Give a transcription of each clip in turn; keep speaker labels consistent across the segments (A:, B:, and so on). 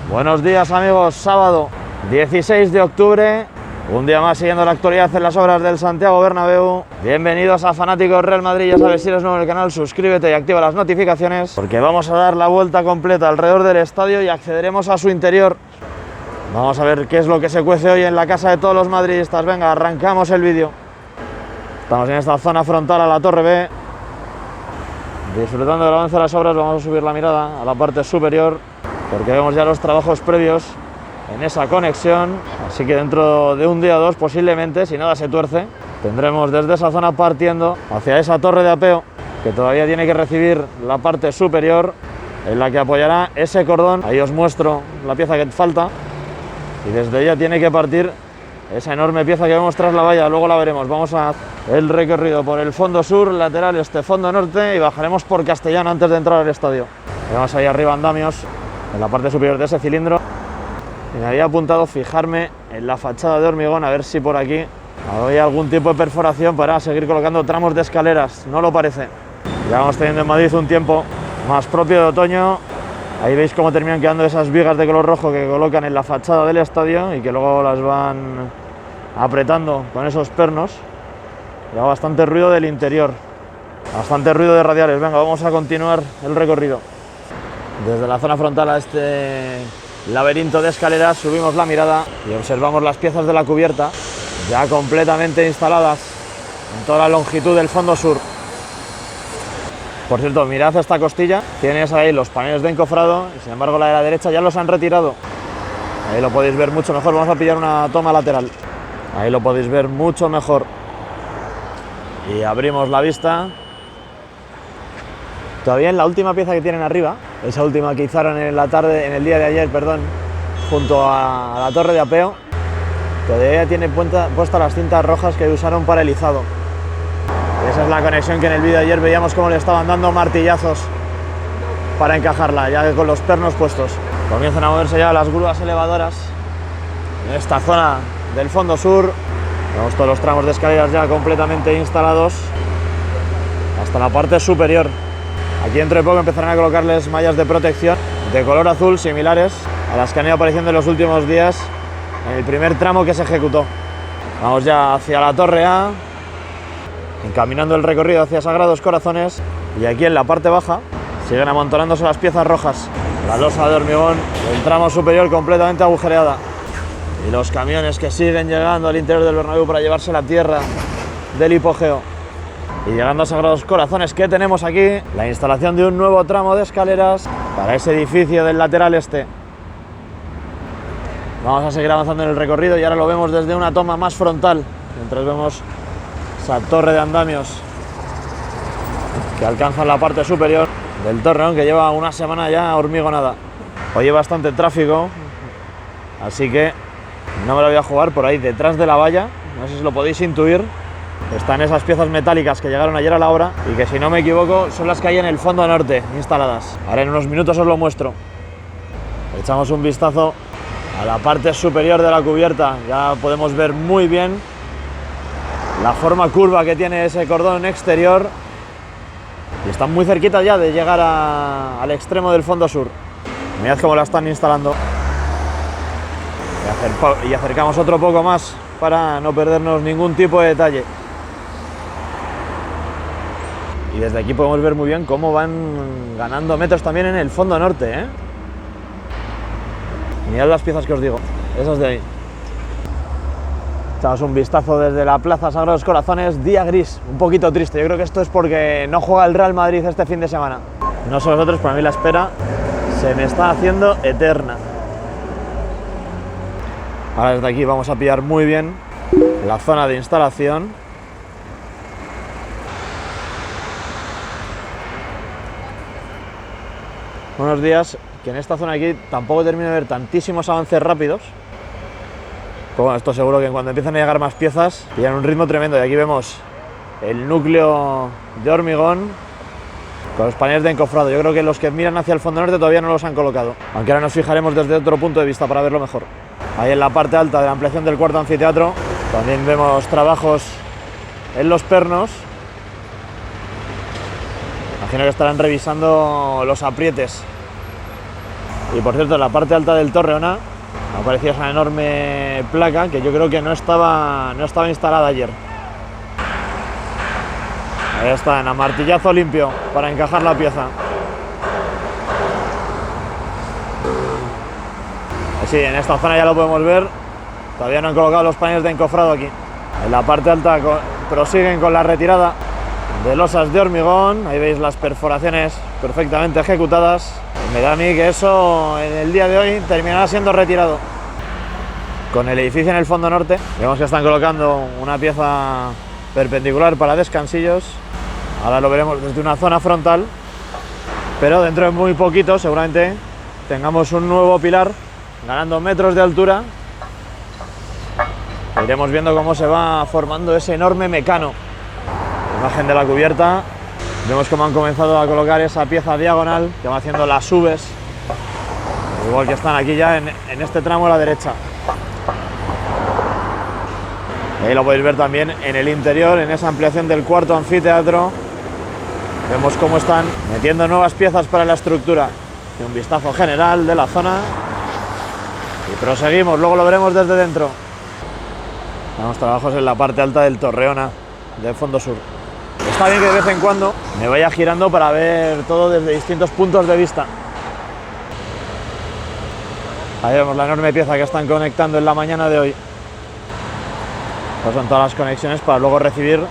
A: Buenos días amigos, sábado 16 de octubre, un día más siguiendo la actualidad en las obras del Santiago Bernabéu. Bienvenidos a Fanáticos Real Madrid, ya sabes, si eres nuevo en el canal suscríbete y activa las notificaciones porque vamos a dar la vuelta completa alrededor del estadio y accederemos a su interior. Vamos a ver qué es lo que se cuece hoy en la casa de todos los madridistas. Venga, arrancamos el vídeo. Estamos en esta zona frontal a la Torre B. Disfrutando del avance de las obras, vamos a subir la mirada a la parte superior porque vemos ya los trabajos previos en esa conexión, así que dentro de un día o dos posiblemente, si nada se tuerce, tendremos desde esa zona partiendo hacia esa torre de apeo que todavía tiene que recibir la parte superior en la que apoyará ese cordón. Ahí os muestro la pieza que falta y desde ella tiene que partir esa enorme pieza que vemos tras la valla. Luego la veremos. Vamos a el recorrido por el fondo sur, lateral este, fondo norte, y bajaremos por Castellano antes de entrar al estadio. Vemos ahí arriba andamios en la parte superior de ese cilindro. Y me había apuntado fijarme en la fachada de hormigón a ver si por aquí había algún tipo de perforación para seguir colocando tramos de escaleras. No lo parece. Ya vamos teniendo en Madrid un tiempo más propio de otoño. Ahí veis cómo terminan quedando esas vigas de color rojo que colocan en la fachada del estadio y que luego las van apretando con esos pernos. Ya bastante ruido del interior, bastante ruido de radiales. Venga, vamos a continuar el recorrido. Desde la zona frontal a este laberinto de escaleras subimos la mirada y observamos las piezas de la cubierta ya completamente instaladas en toda la longitud del fondo sur. Por cierto, mirad esta costilla, tienes ahí los paneles de encofrado y sin embargo la de la derecha ya los han retirado. Ahí lo podéis ver mucho mejor, vamos a pillar una toma lateral. Ahí lo podéis ver mucho mejor. Y abrimos la vista. Todavía en la última pieza que tienen arriba, esa última que izaron en la tarde, en el día de ayer, perdón, junto a la torre de apeo, todavía tiene puestas las cintas rojas que usaron para el izado. Esa es la conexión que en el vídeo de ayer veíamos cómo le estaban dando martillazos para encajarla, ya que con los pernos puestos. Comienzan a moverse ya las grúas elevadoras en esta zona del fondo sur. Vemos todos los tramos de escaleras ya completamente instalados hasta la parte superior. Aquí dentro de poco empezarán a colocarles mallas de protección de color azul similares a las que han ido apareciendo en los últimos días en el primer tramo que se ejecutó. Vamos ya hacia la Torre A, encaminando el recorrido hacia Sagrados Corazones, y aquí en la parte baja siguen amontonándose las piezas rojas. La losa de hormigón del tramo superior completamente agujereada y los camiones que siguen llegando al interior del Bernabéu para llevarse la tierra del hipogeo. Y llegando a Sagrados Corazones, ¿qué tenemos aquí? La instalación de un nuevo tramo de escaleras para ese edificio del lateral este. Vamos a seguir avanzando en el recorrido y ahora lo vemos desde una toma más frontal, mientras vemos esa torre de andamios que alcanza la parte superior del torreón, que lleva una semana ya hormigonada. Hoy hay bastante tráfico, así que no me lo voy a jugar. Por ahí detrás de la valla, no sé si lo podéis intuir, están esas piezas metálicas que llegaron ayer a la obra y que, si no me equivoco, son las que hay en el fondo norte instaladas. Ahora en unos minutos os lo muestro. Echamos un vistazo a la parte superior de la cubierta, ya podemos ver muy bien la forma curva que tiene ese cordón exterior y están muy cerquita ya de llegar al extremo del fondo sur. Mirad cómo la están instalando. Y acercamos otro poco más para no perdernos ningún tipo de detalle. Y desde aquí podemos ver muy bien cómo van ganando metros también en el fondo norte, ¿eh? Mirad las piezas que os digo, esas de ahí. Echamos un vistazo desde la Plaza Sagrados Corazones, día gris, un poquito triste. Yo creo que esto es porque no juega el Real Madrid este fin de semana. No sé vosotros, pero a mí la espera se me está haciendo eterna. Ahora desde aquí vamos a pillar muy bien la zona de instalación. Buenos días, que en esta zona aquí tampoco termino de ver tantísimos avances rápidos. Pero bueno, esto seguro que cuando empiezan a llegar más piezas pillan un ritmo tremendo. Y aquí vemos el núcleo de hormigón con los paneles de encofrado. Yo creo que los que miran hacia el fondo norte todavía no los han colocado, aunque ahora nos fijaremos desde otro punto de vista para verlo mejor. Ahí en la parte alta de la ampliación del cuarto anfiteatro también vemos trabajos en los pernos. Imagino que estarán revisando los aprietes Y por cierto, en la parte alta del Torreona aparecía esa enorme placa que yo creo que no estaba instalada ayer. Ahí está, en amartillazo limpio para encajar la pieza. Sí, en esta zona ya lo podemos ver. Todavía no han colocado los paneles de encofrado aquí. En la parte alta prosiguen con la retirada de losas de hormigón. Ahí veis las perforaciones perfectamente ejecutadas. Me da a mí que eso en el día de hoy terminará siendo retirado. Con el edificio en el fondo norte, vemos que están colocando una pieza perpendicular para descansillos. Ahora lo veremos desde una zona frontal, pero dentro de muy poquito seguramente tengamos un nuevo pilar ganando metros de altura. Iremos viendo cómo se va formando ese enorme mecano. Imagen de la cubierta. Vemos cómo han comenzado a colocar esa pieza diagonal que va haciendo las Vs, igual que están aquí ya en este tramo a la derecha. Ahí lo podéis ver también en el interior, en esa ampliación del cuarto anfiteatro. Vemos cómo están metiendo nuevas piezas para la estructura. Y un vistazo general de la zona. Y proseguimos, luego lo veremos desde dentro. Tenemos trabajos en la parte alta del Torreona, del fondo sur. Está bien que de vez en cuando me vaya girando para ver todo desde distintos puntos de vista. Ahí vemos la enorme pieza que están conectando en la mañana de hoy. Estas son todas las conexiones para luego recibir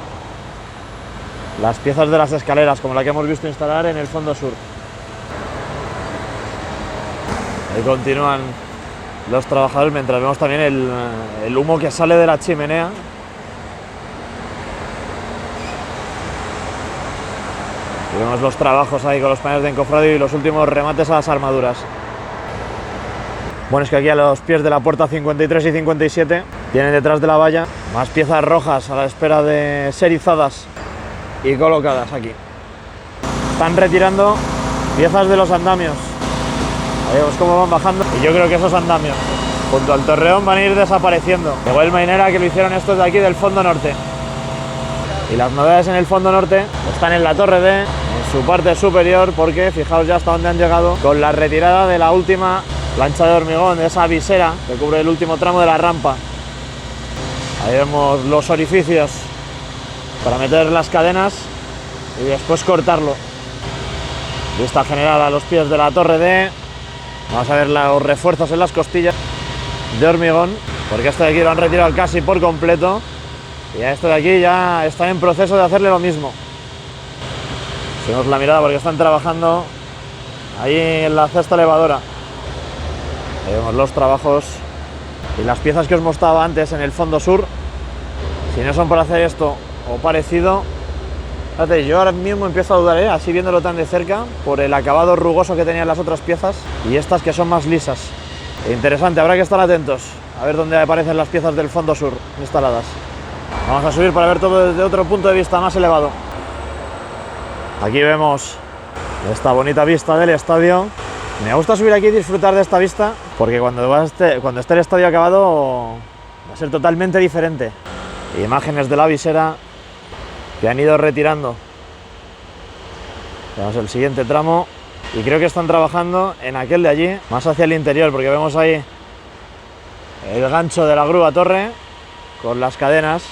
A: las piezas de las escaleras, como la que hemos visto instalar en el fondo sur. Ahí continúan los trabajadores mientras vemos también el humo que sale de la chimenea. Y vemos los trabajos ahí con los paneles de encofrado y los últimos remates a las armaduras. Bueno, es que aquí a los pies de la puerta 53 y 57 tienen detrás de la valla más piezas rojas a la espera de ser izadas y colocadas aquí. Están retirando piezas de los andamios. Ahí vemos cómo van bajando y yo creo que esos andamios junto al torreón van a ir desapareciendo. De igual manera que lo hicieron estos de aquí del fondo norte. Y las novedades en el fondo norte están en la torre D, en su parte superior, porque fijaos ya hasta dónde han llegado con la retirada de la última plancha de hormigón, de esa visera que cubre el último tramo de la rampa. Ahí vemos los orificios para meter las cadenas y después cortarlo. Vista general a los pies de la torre D. Vamos a ver los refuerzos en las costillas de hormigón, porque este de aquí lo han retirado casi por completo. Y a este de aquí ya están en proceso de hacerle lo mismo. Seguimos la mirada porque están trabajando ahí en la cesta elevadora. Ahí vemos los trabajos y las piezas que os mostraba antes en el fondo sur. Si no son para hacer esto o parecido, fíjate, yo ahora mismo empiezo a dudar, así viéndolo tan de cerca, por el acabado rugoso que tenían las otras piezas y estas que son más lisas. Interesante, habrá que estar atentos a ver dónde aparecen las piezas del fondo sur instaladas. Vamos a subir para ver todo desde otro punto de vista más elevado. Aquí vemos esta bonita vista del estadio. Me gusta subir aquí y disfrutar de esta vista porque cuando esté el estadio acabado va a ser totalmente diferente. Imágenes de la visera que han ido retirando. Vemos el siguiente tramo y creo que están trabajando en aquel de allí, más hacia el interior, porque vemos ahí el gancho de la grúa torre con las cadenas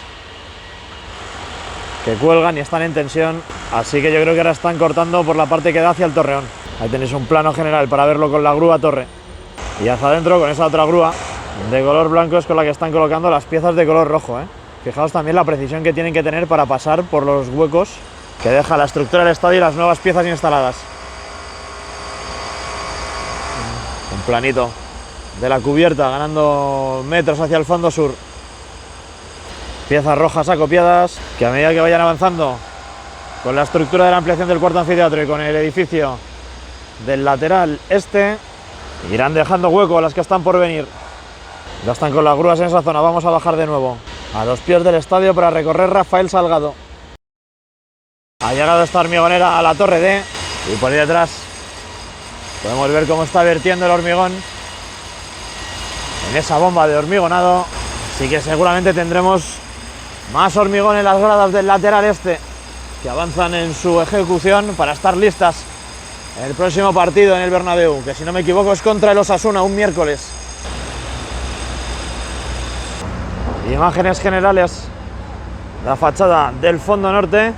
A: que cuelgan y están en tensión, así que yo creo que ahora están cortando por la parte que da hacia el torreón. Ahí tenéis un plano general para verlo con la grúa torre. Y hacia adentro con esa otra grúa de color blanco es con la que están colocando las piezas de color rojo. Fijaos también la precisión que tienen que tener para pasar por los huecos que deja la estructura del estadio y las nuevas piezas instaladas. Un planito de la cubierta ganando metros hacia el fondo sur. Piezas rojas acopiadas que a medida que vayan avanzando con la estructura de la ampliación del cuarto anfiteatro y con el edificio del lateral este, irán dejando hueco a las que están por venir. Ya están con las grúas en esa zona. Vamos a bajar de nuevo a los pies del estadio para recorrer Rafael Salgado. Ha llegado esta hormigonera a la torre D y por ahí detrás podemos ver cómo está vertiendo el hormigón en esa bomba de hormigonado. Así que seguramente tendremos más hormigón en las gradas del lateral este que avanzan en su ejecución para estar listas en el próximo partido en el Bernabéu, que si no me equivoco es contra el Osasuna, un miércoles. Imágenes generales, la fachada del fondo norte,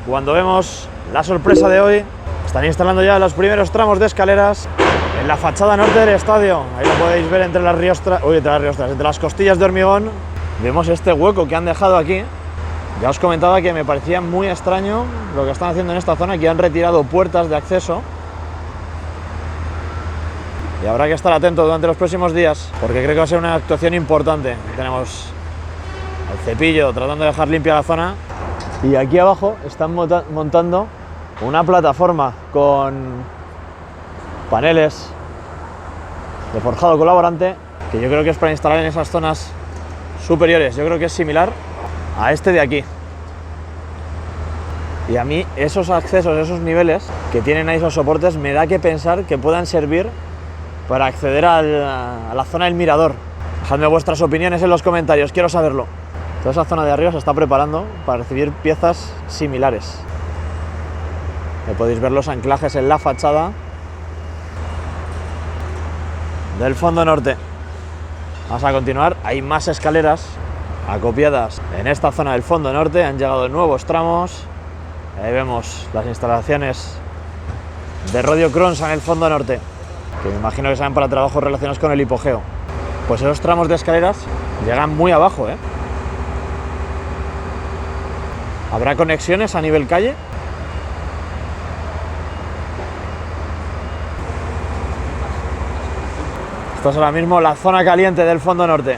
A: cuando vemos la sorpresa de hoy. Están instalando ya los primeros tramos de escaleras en la fachada norte del estadio. Ahí lo podéis ver entre las riostras, entre las costillas de hormigón. Vemos este hueco que han dejado aquí. Ya os comentaba que me parecía muy extraño lo que están haciendo en esta zona, que han retirado puertas de acceso. Y habrá que estar atentos durante los próximos días, porque creo que va a ser una actuación importante. Tenemos el cepillo tratando de dejar limpia la zona. Y aquí abajo están montando una plataforma con paneles de forjado colaborante, que yo creo que es para instalar en esas zonas superiores. Yo creo que es similar a este de aquí. Y a mí esos accesos, esos niveles que tienen ahí esos soportes, me da que pensar que puedan servir para acceder a la zona del mirador. Dejadme vuestras opiniones en los comentarios, quiero saberlo. Toda esa zona de arriba se está preparando para recibir piezas similares. Ahí podéis ver los anclajes en la fachada del fondo norte. Vamos a continuar, hay más escaleras acopiadas en esta zona del fondo norte, han llegado nuevos tramos. Ahí vemos las instalaciones de Rodio Cronsa en el fondo norte, que me imagino que sean para trabajos relacionados con el hipogeo. Pues esos tramos de escaleras llegan muy abajo, ¿eh? ¿Habrá conexiones a nivel calle? Esta es ahora mismo la zona caliente del fondo norte.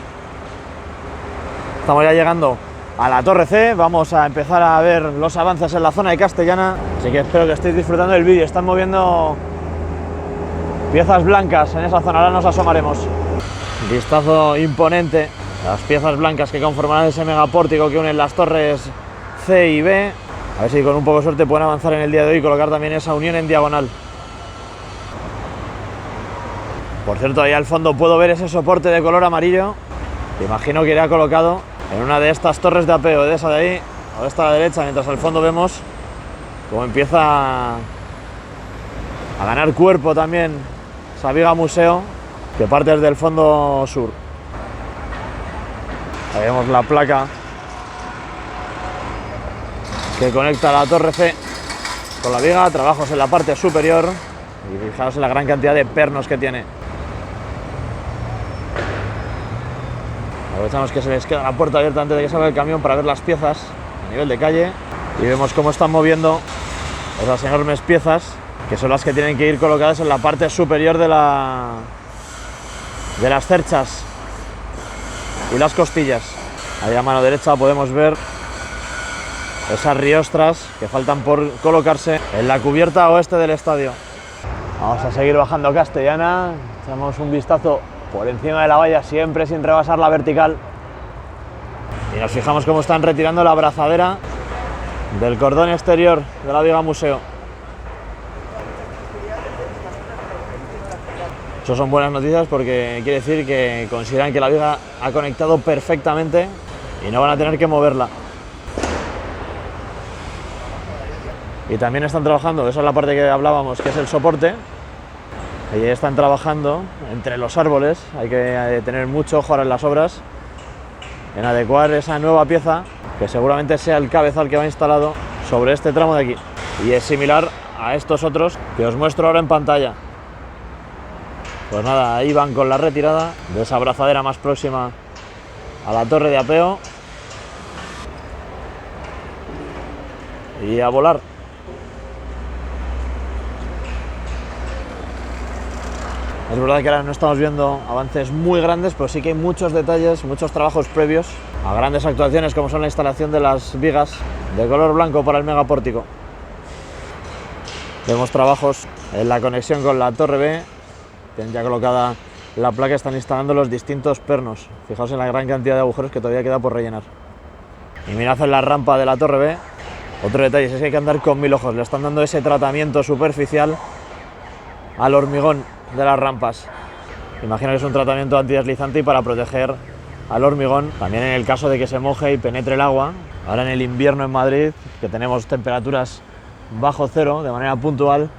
A: Estamos ya llegando a la Torre C, vamos a empezar a ver los avances en la zona de Castellana, así que espero que estéis disfrutando del vídeo. Están moviendo piezas blancas en esa zona, ahora nos asomaremos. Vistazo imponente, las piezas blancas que conformarán ese megapórtico que unen las torres C y B. A ver si con un poco de suerte pueden avanzar en el día de hoy y colocar también esa unión en diagonal. Por cierto, ahí al fondo puedo ver ese soporte de color amarillo, que imagino que irá colocado en una de estas torres de apeo, de esa de ahí o de esta a la derecha, mientras al fondo vemos cómo empieza a ganar cuerpo también esa viga museo que parte desde el fondo sur. Ahí vemos la placa que conecta la Torre C con la viga, trabajos en la parte superior y fijaos en la gran cantidad de pernos que tiene. Aprovechamos que se les queda la puerta abierta antes de que salga el camión para ver las piezas a nivel de calle y vemos cómo están moviendo esas enormes piezas, que son las que tienen que ir colocadas en la parte superior de las cerchas y las costillas. Ahí a mano derecha podemos ver esas riostras que faltan por colocarse en la cubierta oeste del estadio. Vamos a seguir bajando Castellana, echamos un vistazo por encima de la valla, siempre sin rebasar la vertical, y nos fijamos cómo están retirando la abrazadera del cordón exterior de la viga museo. Eso son buenas noticias, porque quiere decir que consideran que la viga ha conectado perfectamente y no van a tener que moverla. Y también están trabajando, esa es la parte que hablábamos, que es el soporte. Ahí están trabajando entre los árboles, hay que tener mucho ojo ahora en las obras, en adecuar esa nueva pieza, que seguramente sea el cabezal que va instalado sobre este tramo de aquí. Y es similar a estos otros que os muestro ahora en pantalla. Pues nada, ahí van con la retirada de esa abrazadera más próxima a la torre de apeo. Y a volar. Es verdad que ahora no estamos viendo avances muy grandes, pero sí que hay muchos detalles, muchos trabajos previos a grandes actuaciones, como son la instalación de las vigas de color blanco para el megapórtico. Vemos trabajos en la conexión con la Torre B, tienen ya colocada la placa, están instalando los distintos pernos. Fijaos en la gran cantidad de agujeros que todavía queda por rellenar. Y mirad en la rampa de la Torre B, otro detalle es que hay que andar con 1000 ojos, le están dando ese tratamiento superficial al hormigón de las rampas. Imagino que es un tratamiento antideslizante y para proteger al hormigón, también en el caso de que se moje y penetre el agua. Ahora en el invierno en Madrid, que tenemos temperaturas bajo cero de manera puntual,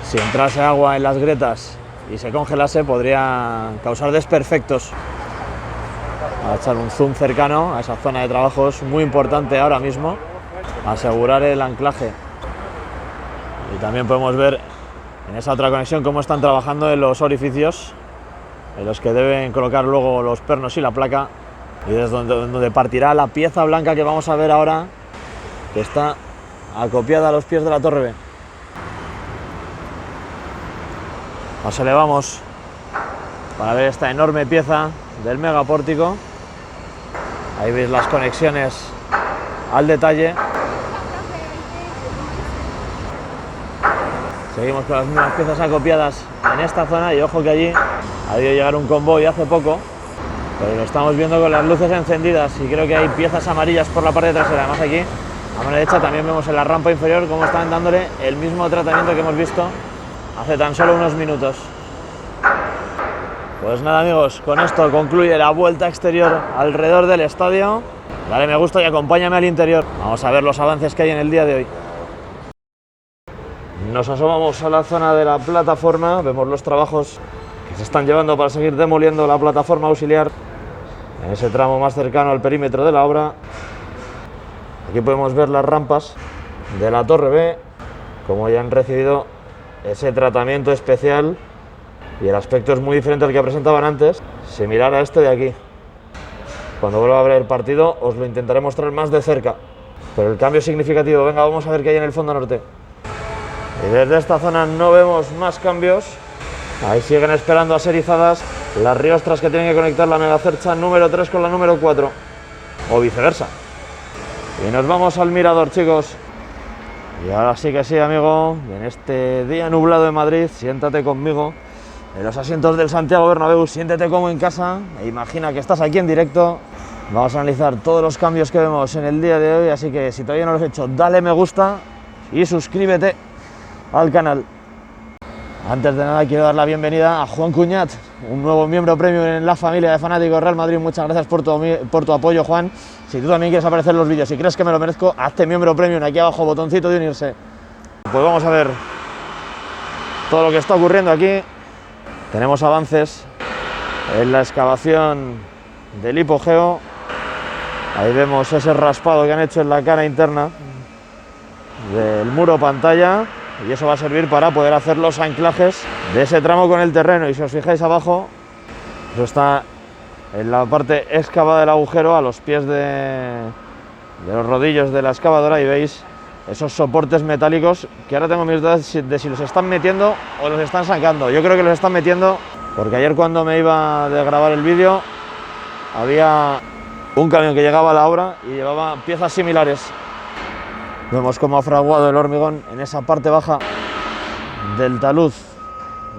A: Si entrase agua en las grietas y se congelase, podría causar desperfectos. A echar un zoom cercano a esa zona de trabajo, es muy importante ahora mismo asegurar el anclaje. Y también podemos ver en esa otra conexión cómo están trabajando en los orificios en los que deben colocar luego los pernos y la placa, y desde donde partirá la pieza blanca que vamos a ver ahora, que está acopiada a los pies de la torre B. Nos elevamos para ver esta enorme pieza del megapórtico. Ahí veis las conexiones al detalle. Seguimos con las mismas piezas acopiadas en esta zona y ojo que allí ha debido llegar un convoy hace poco, pero lo estamos viendo con las luces encendidas y creo que hay piezas amarillas por la parte trasera. Además aquí a mano derecha también vemos en la rampa inferior cómo están dándole el mismo tratamiento que hemos visto hace tan solo unos minutos. Pues nada amigos, con esto concluye la vuelta exterior alrededor del estadio. Dale me gusta y acompáñame al interior. Vamos a ver los avances que hay en el día de hoy. Nos asomamos a la zona de la plataforma, vemos los trabajos que se están llevando para seguir demoliendo la plataforma auxiliar en ese tramo más cercano al perímetro de la obra. Aquí podemos ver las rampas de la torre B, como ya han recibido ese tratamiento especial, y el aspecto es muy diferente al que presentaban antes, similar a este de aquí. Cuando vuelva a ver el partido os lo intentaré mostrar más de cerca, pero el cambio es significativo. Venga, vamos a ver qué hay en el fondo norte. Y desde esta zona no vemos más cambios. Ahí siguen esperando a ser izadas las riostras que tienen que conectar la megacercha número 3 con la número 4, o viceversa. Y nos vamos al mirador, chicos. Y ahora sí que sí, amigo, en este día nublado de Madrid, siéntate conmigo en los asientos del Santiago Bernabéu, siéntete como en casa e imagina que estás aquí en directo. Vamos a analizar todos los cambios que vemos en el día de hoy, así que si todavía no lo has hecho, dale me gusta y suscríbete al canal. Antes de nada quiero dar la bienvenida a Juan Cuñat, un nuevo miembro premium en la familia de fanáticos Real Madrid. Muchas gracias por tu apoyo, Juan. Si tú también quieres aparecer en los vídeos, si crees que me lo merezco, hazte miembro premium, aquí abajo, botoncito de unirse. Pues vamos a ver todo lo que está ocurriendo aquí. Tenemos avances en la excavación del hipogeo. Ahí vemos ese raspado que han hecho en la cara interna del muro pantalla, y eso va a servir para poder hacer los anclajes de ese tramo con el terreno. Y si os fijáis abajo, eso está en la parte excavada del agujero, a los pies de los rodillos de la excavadora, y veis esos soportes metálicos que ahora tengo mis dudas de si los están metiendo o los están sacando. Yo creo que los están metiendo, porque ayer cuando me iba a grabar el vídeo había un camión que llegaba a la obra y llevaba piezas similares. Vemos cómo ha fraguado el hormigón en esa parte baja del talud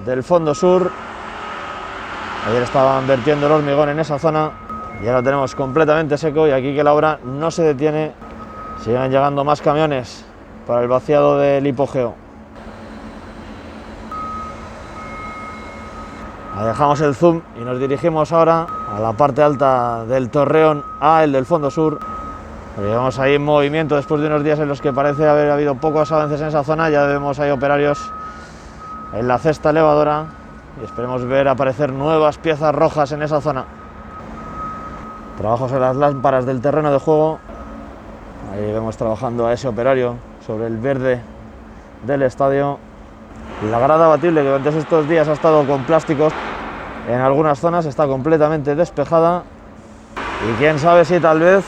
A: del fondo sur. Ayer estaban vertiendo el hormigón en esa zona y ahora lo tenemos completamente seco, y aquí que la obra no se detiene, siguen llegando más camiones para el vaciado del hipogeo. Ahí dejamos el zoom y nos dirigimos ahora a la parte alta del torreón A, el del fondo sur. Vemos ahí en movimiento después de unos días en los que parece haber habido pocos avances en esa zona. Ya vemos ahí operarios en la cesta elevadora y esperemos ver aparecer nuevas piezas rojas en esa zona. Trabajos en las lámparas del terreno de juego. Ahí vemos trabajando a ese operario sobre el verde del estadio. Y la grada abatible, que durante estos días ha estado con plásticos en algunas zonas, está completamente despejada. Y quién sabe si tal vez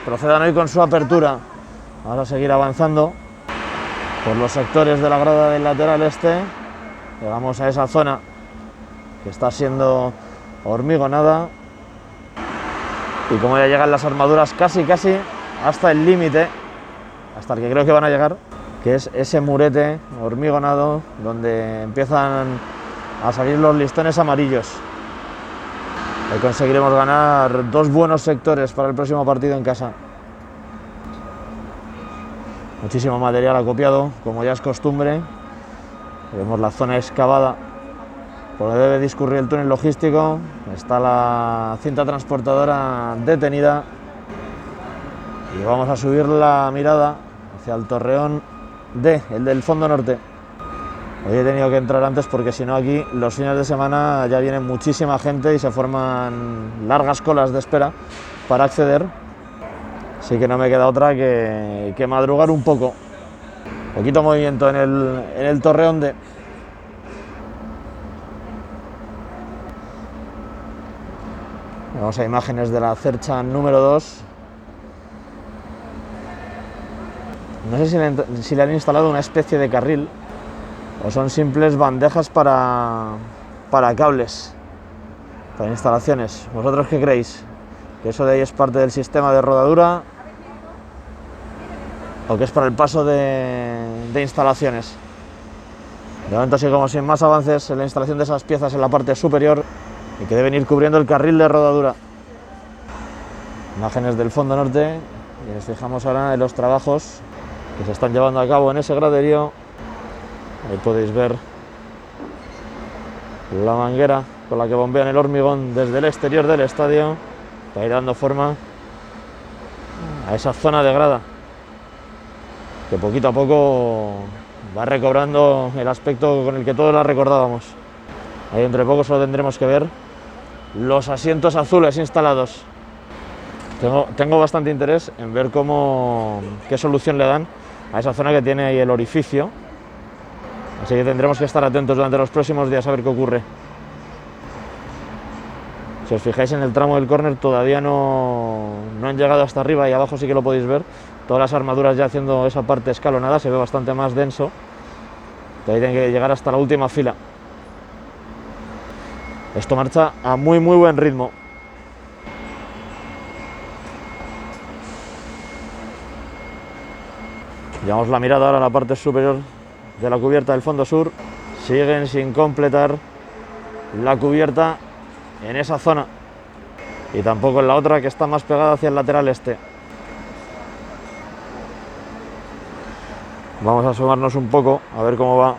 A: procedan hoy con su apertura. Vamos a seguir avanzando por los sectores de la grada del lateral este. Llegamos a esa zona que está siendo hormigonada. Y como ya llegan las armaduras casi hasta el límite, hasta el que creo que van a llegar, que es ese murete hormigonado donde empiezan a salir los listones amarillos. Ahí conseguiremos ganar 2 buenos sectores para el próximo partido en casa. Muchísimo material acopiado, como ya es costumbre. Vemos la zona excavada por donde debe discurrir el túnel logístico. Está la cinta transportadora detenida. Y vamos a subir la mirada hacia el torreón D, el del fondo norte. Hoy he tenido que entrar antes porque si no aquí los fines de semana ya viene muchísima gente y se forman largas colas de espera para acceder. Así que no me queda otra que madrugar un poco. Poquito movimiento en el Torreonde. Vamos a imágenes de la cercha número 2. No sé si le han instalado una especie de carril o son simples bandejas para cables, para instalaciones. ¿Vosotros qué creéis? ¿Que eso de ahí es parte del sistema de rodadura o que es para el paso de instalaciones? De momento así como sin más avances en la instalación de esas piezas en la parte superior y que deben ir cubriendo el carril de rodadura. Imágenes del fondo norte y nos fijamos ahora en los trabajos que se están llevando a cabo en ese graderío. Ahí podéis ver la manguera con la que bombean el hormigón desde el exterior del estadio para ir dando forma a esa zona de grada que poquito a poco va recobrando el aspecto con el que todos la recordábamos. Ahí entre poco solo tendremos que ver los asientos azules instalados. Tengo bastante interés en ver qué solución le dan a esa zona que tiene ahí el orificio. Así que tendremos que estar atentos durante los próximos días a ver qué ocurre. Si os fijáis en el tramo del córner todavía no han llegado hasta arriba y abajo sí que lo podéis ver. Todas las armaduras ya haciendo esa parte escalonada, se ve bastante más denso. De ahí tienen que llegar hasta la última fila. Esto marcha a muy buen ritmo. Llevamos la mirada ahora a la parte superior de la cubierta del fondo sur. Siguen sin completar la cubierta en esa zona y tampoco en la otra que está más pegada hacia el lateral este. Vamos a asomarnos un poco a ver cómo va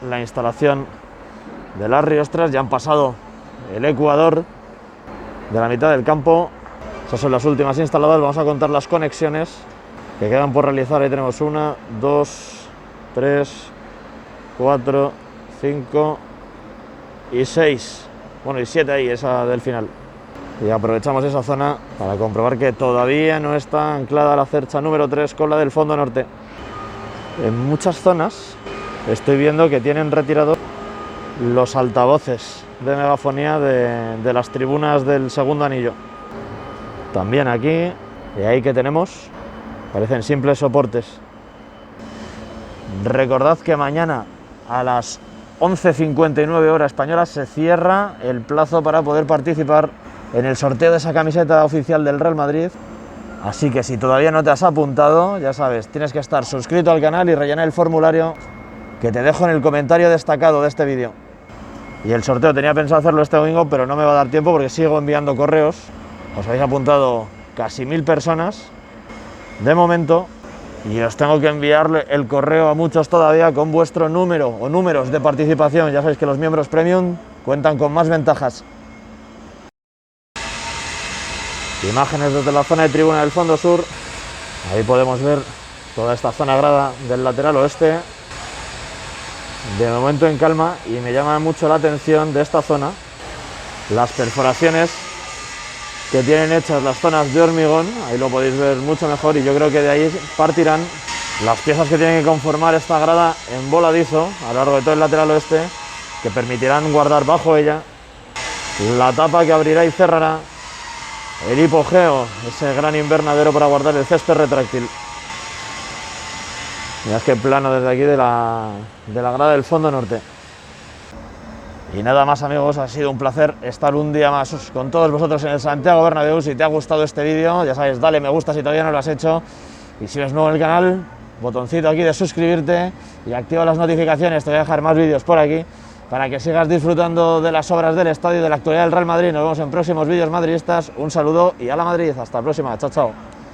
A: la instalación de las riostras. Ya han pasado el ecuador de la mitad del campo. Esas son las últimas instaladas. Vamos a contar las conexiones que quedan por realizar. Ahí tenemos 1, 2, 3, 4, 5 y 6. Bueno, y 7 ahí, esa del final. Y aprovechamos esa zona para comprobar que todavía no está anclada la cercha número 3 con la del fondo norte. En muchas zonas estoy viendo que tienen retirado los altavoces de megafonía de las tribunas del segundo anillo. También aquí, y ahí que tenemos, parecen simples soportes. Recordad que mañana a las 11:59 hora española se cierra el plazo para poder participar en el sorteo de esa camiseta oficial del Real Madrid. Así que si todavía no te has apuntado, ya sabes, tienes que estar suscrito al canal y rellenar el formulario que te dejo en el comentario destacado de este vídeo. Y el sorteo tenía pensado hacerlo este domingo, pero no me va a dar tiempo porque sigo enviando correos. Os habéis apuntado casi 1000 personas de momento y os tengo que enviar el correo a muchos todavía con vuestro número o números de participación. Ya sabéis que los miembros premium cuentan con más ventajas. Imágenes desde la zona de tribuna del fondo sur. Ahí podemos ver toda esta zona grada del lateral oeste. De momento en calma, y me llama mucho la atención de esta zona las perforaciones que tienen hechas las zonas de hormigón. Ahí lo podéis ver mucho mejor y yo creo que de ahí partirán las piezas que tienen que conformar esta grada en voladizo a lo largo de todo el lateral oeste, que permitirán guardar bajo ella la tapa que abrirá y cerrará el hipogeo, ese gran invernadero para guardar el césped retráctil. Mirad qué plano desde aquí de la grada del fondo norte. Y nada más, amigos, ha sido un placer estar un día más con todos vosotros en el Santiago Bernabéu. Si te ha gustado este vídeo, ya sabes, dale me gusta si todavía no lo has hecho. Y si eres nuevo en el canal, botoncito aquí de suscribirte y activa las notificaciones. Te voy a dejar más vídeos por aquí para que sigas disfrutando de las obras del estadio y de la actualidad del Real Madrid. Nos vemos en próximos vídeos madridistas. Un saludo y a la Madrid. Hasta la próxima. Chao, chao.